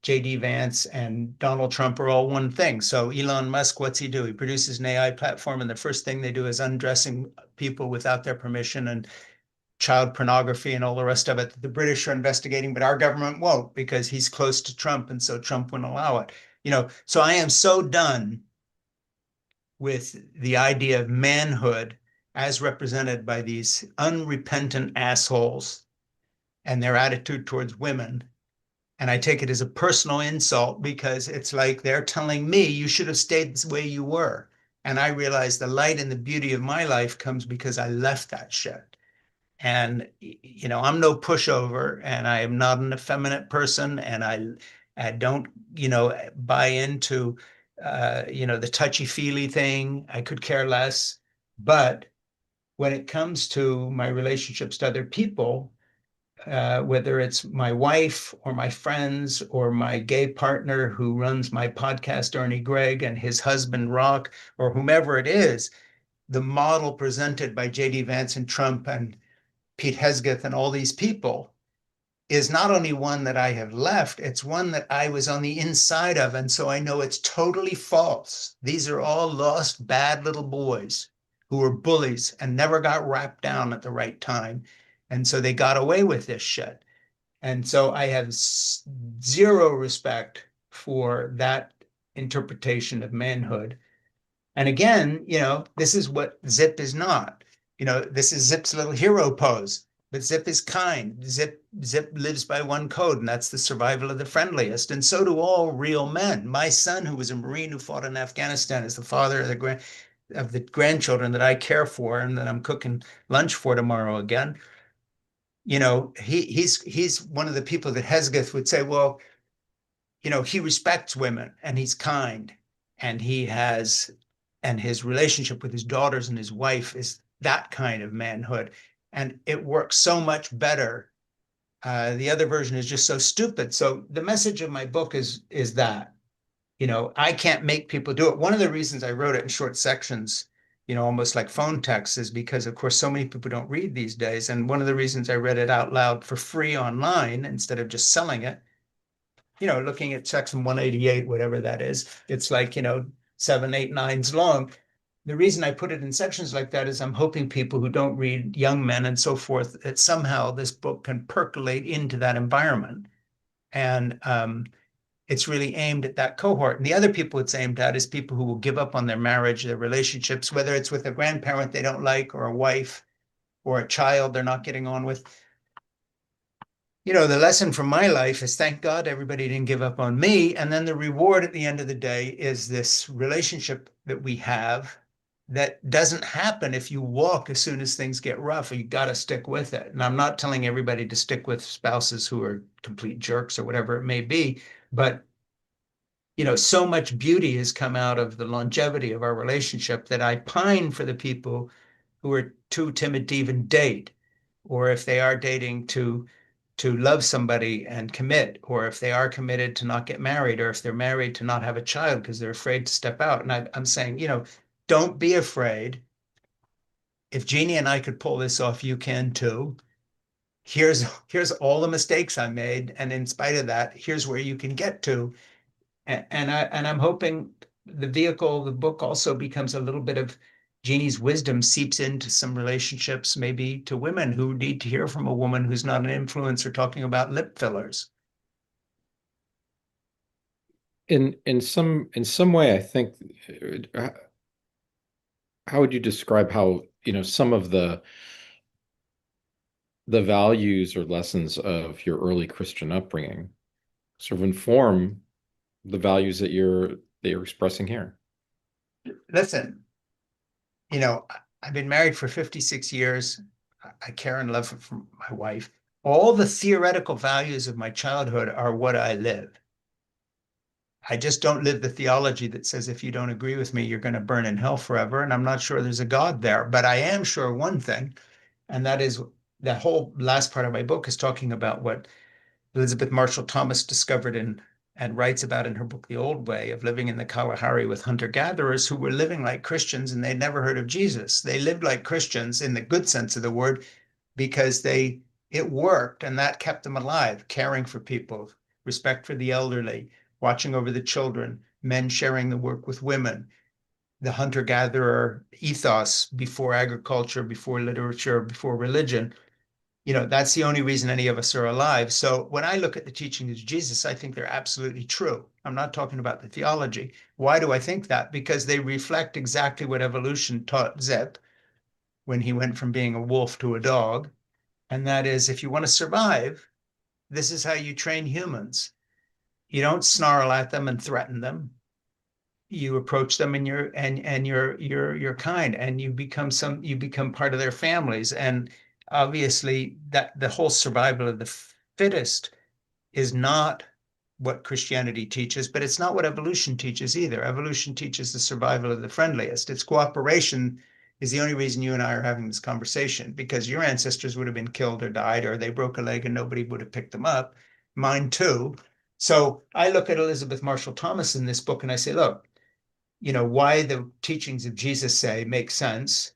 JD Vance and Donald Trump are all one thing. So Elon Musk, what's he do? He produces an AI platform, and the first thing they do is undressing people without their permission and child pornography and all the rest of it that the British are investigating, but our government won't because he's close to Trump, and so Trump wouldn't allow it. So I am so done with the idea of manhood as represented by these unrepentant assholes and their attitude towards women. And I take it as a personal insult because it's like they're telling me you should have stayed the way you were. And I realize the light and the beauty of my life comes because I left that shit. And I'm no pushover, and I am not an effeminate person, and I don't buy into the touchy-feely thing. I could care less. But when it comes to my relationships to other people, whether it's my wife or my friends or my gay partner who runs my podcast, Ernie Gregg, and his husband, Rock, or whomever it is, the model presented by J.D. Vance and Trump and Pete Hesgeth and all these people is not only one that I have left, it's one that I was on the inside of. And so I know it's totally false. These are all lost, bad little boys who were bullies and never got wrapped down at the right time. And so they got away with this shit. And so I have zero respect for that interpretation of manhood. And again, this is what Zip is not. This is Zip's little hero pose. But Zip is kind. Zip lives by one code, and that's the survival of the friendliest. And so do all real men. My son, who was a Marine who fought in Afghanistan, is the father of the grandchildren that I care for and that I'm cooking lunch for tomorrow again. He's one of the people that Hesgeth would say, well, he respects women and he's kind and and his relationship with his daughters and his wife is that kind of manhood. And it works so much better. The other version is just so stupid. So the message of my book is that, I can't make people do it. One of the reasons I wrote it in short sections, almost like phone texts, is because, of course, so many people don't read these days. And one of the reasons I read it out loud for free online instead of just selling it, looking at section 188, whatever that is, it's like, 7, 8 lines long. The reason I put it in sections like that is I'm hoping people who don't read, young men and so forth, that somehow this book can percolate into that environment. And it's really aimed at that cohort. And the other people it's aimed at is people who will give up on their marriage, their relationships, whether it's with a grandparent they don't like, or a wife, or a child they're not getting on with. The lesson from my life is thank God everybody didn't give up on me. And then the reward at the end of the day is this relationship that we have that doesn't happen if you walk as soon as things get rough. You got to stick with it. And I'm not telling everybody to stick with spouses who are complete jerks or whatever it may be, but so much beauty has come out of the longevity of our relationship that I pine for the people who are too timid to even date, or if they are dating to love somebody and commit, or if they are committed to not get married, or if they're married to not have a child because they're afraid to step out. And I'm saying, don't be afraid. If Jeannie and I could pull this off, you can too. Here's all the mistakes I made, and in spite of that, here's where you can get to. And I'm hoping the book also becomes a little bit of Jeannie's wisdom seeps into some relationships, maybe to women who need to hear from a woman who's not an influencer talking about lip fillers. In some way, I think, how would you describe how, some of the values or lessons of your early Christian upbringing sort of inform the values that you're expressing here? Listen, I've been married for 56 years. I care and love for my wife. All the theoretical values of my childhood are what I live. I just don't live the theology that says if you don't agree with me, you're going to burn in hell forever. And I'm not sure there's a God there. But I am sure one thing, and that is the whole last part of my book is talking about what Elizabeth Marshall Thomas discovered and writes about in her book, The Old Way, of living in the Kalahari with hunter-gatherers who were living like Christians and they'd never heard of Jesus. They lived like Christians in the good sense of the word because it worked and that kept them alive, caring for people, respect for the elderly, watching over the children, men sharing the work with women, the hunter-gatherer ethos before agriculture, before literature, before religion. That's the only reason any of us are alive. So when I look at the teachings of Jesus, I think they're absolutely true. I'm not talking about the theology. Why do I think that? Because they reflect exactly what evolution taught Zip when he went from being a wolf to a dog. And that is, if you want to survive, this is how you train humans. You don't snarl at them and threaten them. You approach them and you're kind, and you become part of their families. And obviously that the whole survival of the fittest is not what Christianity teaches, but it's not what evolution teaches either. Evolution teaches the survival of the friendliest. It's cooperation is the only reason you and I are having this conversation, because your ancestors would have been killed or died, or they broke a leg and nobody would have picked them up. Mine too. So I look at Elizabeth Marshall Thomas in this book and I say, look, why the teachings of Jesus say makes sense,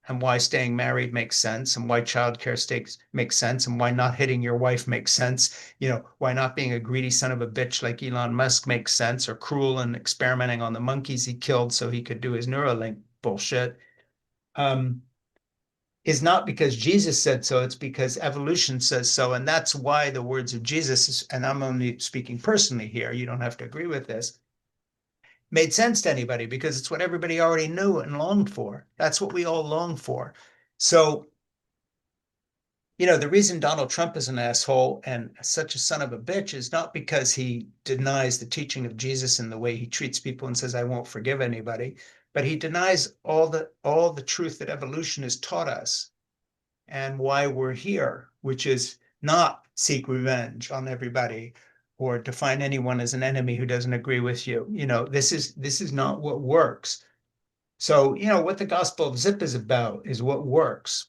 and why staying married makes sense, and why childcare stakes makes sense, and why not hitting your wife makes sense, why not being a greedy son of a bitch like Elon Musk makes sense, or cruel and experimenting on the monkeys he killed so he could do his Neuralink bullshit, is not because Jesus said so, it's because evolution says so. And that's why the words of Jesus, and I'm only speaking personally here, you don't have to agree with this, made sense to anybody because it's what everybody already knew and longed for. That's what we all long for. So, the reason Donald Trump is an asshole and such a son of a bitch is not because he denies the teaching of Jesus in the way he treats people and says, I won't forgive anybody, but he denies all the truth that evolution has taught us and why we're here, which is not seek revenge on everybody or define anyone as an enemy who doesn't agree with you. This is not what works. So, what the Gospel of Zip is about is what works,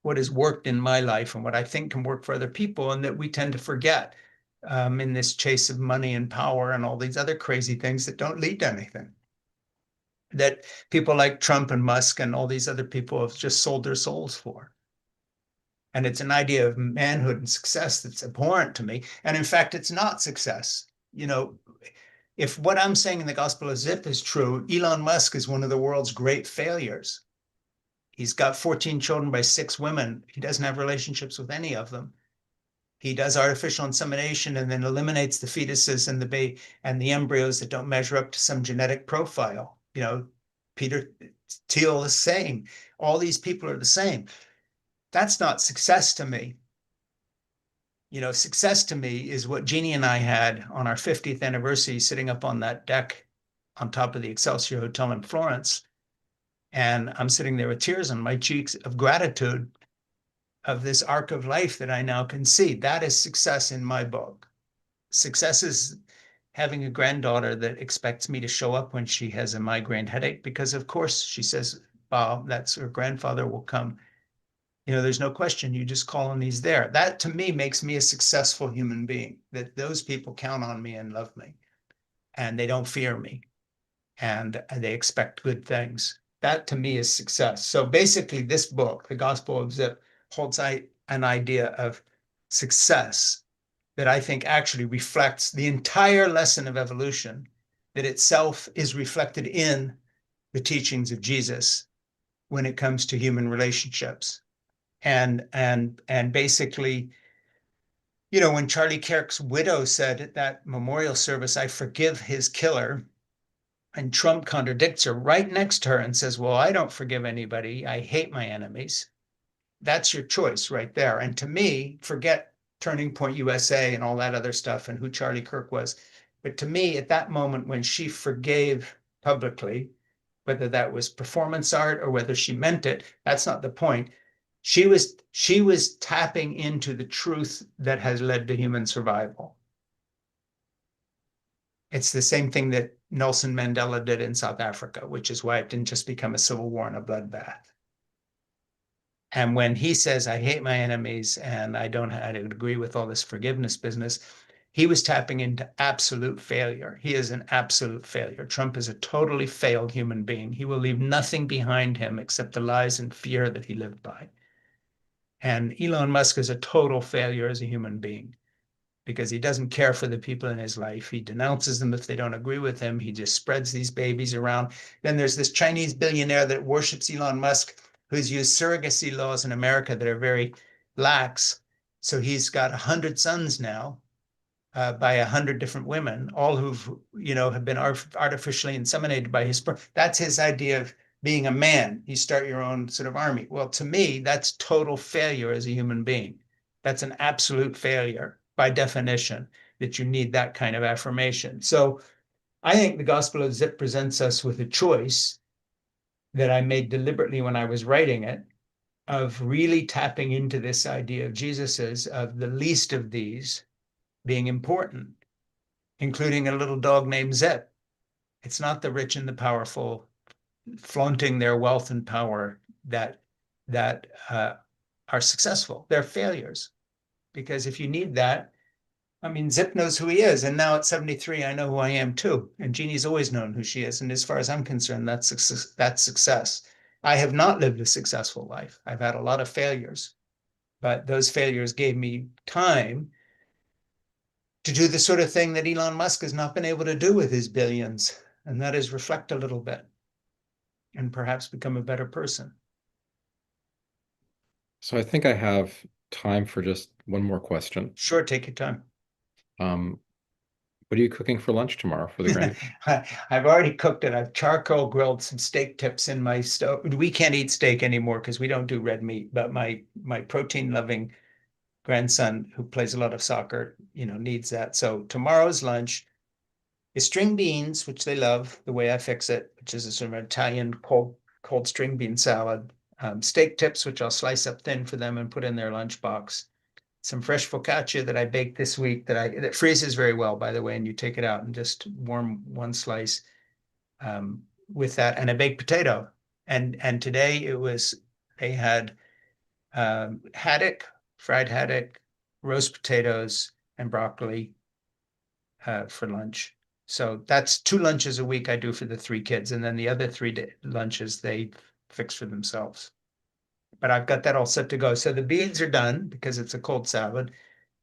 what has worked in my life and what I think can work for other people, and that we tend to forget in this chase of money and power and all these other crazy things that don't lead to anything. That people like Trump and Musk and all these other people have just sold their souls for. And it's an idea of manhood and success that's abhorrent to me. And in fact, it's not success. If what I'm saying in the Gospel of Zip is true, Elon Musk is one of the world's great failures. He's got 14 children by 6 women. He doesn't have relationships with any of them. He does artificial insemination and then eliminates the fetuses and the embryos that don't measure up to some genetic profile. Peter Thiel is the same. All these people are the same. That's not success to me. Success to me is what Jeannie and I had on our 50th anniversary, sitting up on that deck on top of the Excelsior Hotel in Florence. And I'm sitting there with tears on my cheeks of gratitude of this arc of life that I now can see. That is success in my book. Success is having a granddaughter that expects me to show up when she has a migraine headache, because of course she says, Bob, that's her grandfather, will come. There's no question. You just call and he's there. That to me makes me a successful human being, that those people count on me and love me and they don't fear me and they expect good things. That to me is success. So basically, this book, The Gospel of Zip, holds an idea of success that I think actually reflects the entire lesson of evolution, that itself is reflected in the teachings of Jesus when it comes to human relationships. And basically, when Charlie Kirk's widow said at that memorial service, I forgive his killer, and Trump contradicts her right next to her and says, well, I don't forgive anybody. I hate my enemies. That's your choice right there. And to me, forget Turning Point USA and all that other stuff and who Charlie Kirk was. But to me, at that moment when she forgave publicly, whether that was performance art or whether she meant it, that's not the point. She was tapping into the truth that has led to human survival. It's the same thing that Nelson Mandela did in South Africa, which is why it didn't just become a civil war and a bloodbath. And when he says, I hate my enemies and I agree with all this forgiveness business, he was tapping into absolute failure. He is an absolute failure. Trump is a totally failed human being. He will leave nothing behind him except the lies and fear that he lived by. And Elon Musk is a total failure as a human being because he doesn't care for the people in his life. He denounces them if they don't agree with him. He just spreads these babies around. Then there's this Chinese billionaire that worships Elon Musk, who's used surrogacy laws in America that are very lax. So he's got 100 sons now by 100 different women, all who've, have been artificially inseminated by his sperm. That's his idea of being a man. You start your own sort of army. Well, to me, that's total failure as a human being. That's an absolute failure by definition, that you need that kind of affirmation. So I think the Gospel of Zip presents us with a choice that I made deliberately when I was writing it, of really tapping into this idea of Jesus's, of the least of these being important, including a little dog named Zip. It's not the rich and the powerful flaunting their wealth and power that are successful. They're failures. Because if you need that, I mean, Zip knows who he is. And now at 73, I know who I am too. And Jeannie's always known who she is. And as far as I'm concerned, that's success. I have not lived a successful life. I've had a lot of failures, but those failures gave me time to do the sort of thing that Elon Musk has not been able to do with his billions, and that is reflect a little bit and perhaps become a better person. So I think I have time for just one more question. Sure, take your time. Um, what are you cooking for lunch tomorrow for the grand? I've already cooked it. I've charcoal grilled some steak tips in my stove. We can't eat steak anymore because we don't do red meat, but my protein loving grandson who plays a lot of soccer, needs that. So tomorrow's lunch is string beans, which they love, the way I fix it, which is a sort of Italian cold string bean salad. Steak tips, which I'll slice up thin for them and put in their lunchbox. Some fresh focaccia that I baked this week that freezes very well, by the way, and you take it out and just warm one slice with that, and a baked potato. And today they had haddock, fried haddock, roast potatoes, and broccoli for lunch. So that's 2 lunches a week I do for the 3 kids. And then the other 3 lunches they fix for themselves. But I've got that all set to go. So the beans are done because it's a cold salad.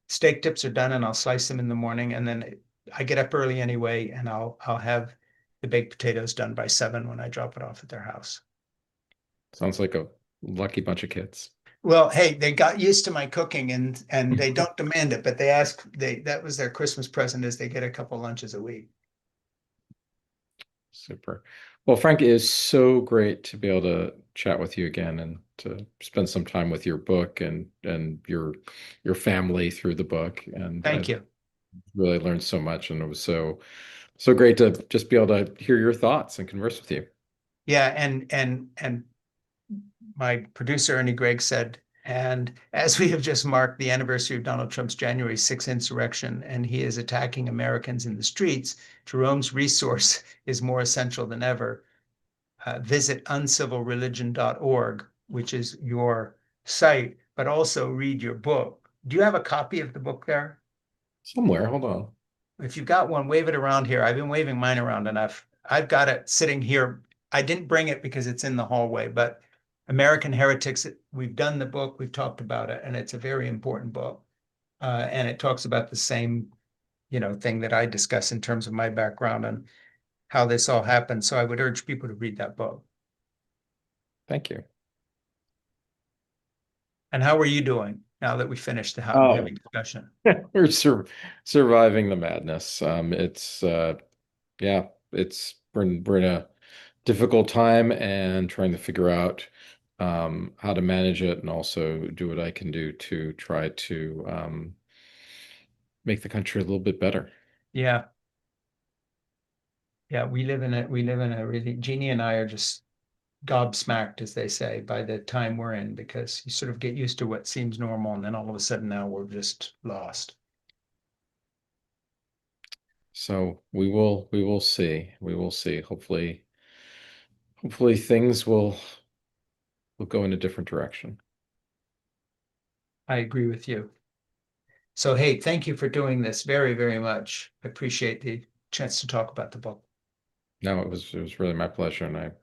Steak tips are done and I'll slice them in the morning. And then I get up early anyway, and I'll have the baked potatoes done by 7 when I drop it off at their house. Sounds like a lucky bunch of kids. Well, hey, they got used to my cooking and they don't demand it, but that was their Christmas present, is they get a couple lunches a week. Super. Well, Frank, it is so great to be able to chat with you again and to spend some time with your book and your family through the book. And Thank I you. really learned so much, and it was so great to just be able to hear your thoughts and converse with you. Yeah, and my producer Ernie Gregg said, and as we have just marked the anniversary of Donald Trump's January 6th insurrection, and he is attacking Americans in the streets, Jerome's resource is more essential than ever. visit uncivilreligion.org, which is your site, but also read your book. Do you have a copy of the book there? Somewhere, hold on. If you've got one, wave it around here. I've been waving mine around and I've got it sitting here. I didn't bring it because it's in the hallway, but American Heretics, we've done the book, we've talked about it, and it's a very important book. And it talks about the same, thing that I discuss in terms of my background and how this all happened. So I would urge people to read that book. Thank you. And how are you doing now that we finished the Oh, heavy discussion? we're surviving the madness. Yeah, we're in a difficult time and trying to figure out how to manage it and also do what I can do to try to make the country a little bit better. Yeah. Yeah, we live in a really, Jeannie and I are just gobsmacked, as they say, by the time we're in, because you sort of get used to what seems normal, and then all of a sudden now we're just lost. So we will see. We will see. Hopefully things will go in a different direction. I agree with you. So, hey, thank you for doing this very, very much. I appreciate the chance to talk about the book. No, it was really my pleasure, and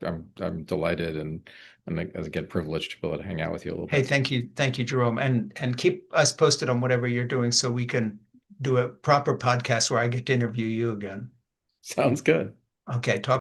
I'm delighted and again privileged to be able to hang out with you a little Hey, bit. thank you, Jerome, and keep us posted on whatever you're doing so we can do a proper podcast where I get to interview you again. Sounds good. Okay, talk